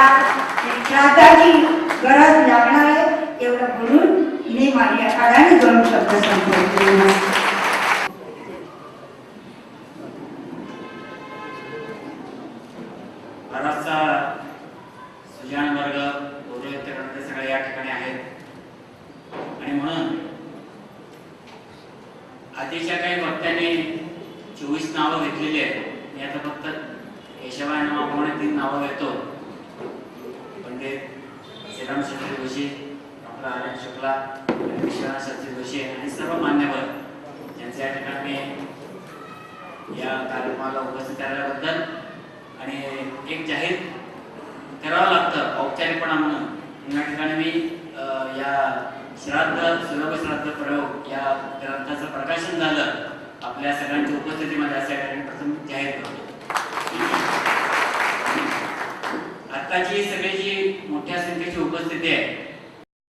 या श्राद्धाची गरज लागणार आहे एवढं बोलून मी माझ्या आडाने 2 शब्द सांगतो. बराचसा सुजान वर्ग पौरोहित्य सगळे या ठिकाणी आहेत आणि म्हणून आधीच्या काही वक्त्यांनी 24 नावं घेतलेली आहेत. मी आता फक्त केशवाय नावाप्रमाणे 3 नावं घेतो. पंडित श्रीराम शास्त्री जोशी, डॉक्टर आर्यन शुक्ला, विश्वनाथ शास्त्री जोशी आणि सर्व मान्यवर ज्यांचे या ठिकाणी या कार्यक्रमाला उपस्थित राहिल्याबद्दल आणि एक जाहीर करावं लागतं औपचारिकपणा म्हणून या ठिकाणी मी या श्राद्ध सुलभ श्राद्ध प्रयोग या ग्रंथाचं प्रकाशन झालं आपल्या सगळ्यांच्या उपस्थितीमध्ये असं प्रथम जाहीर करतो. आत्ताची सगळी जी मोठ्या संख्येची उपस्थिती आहे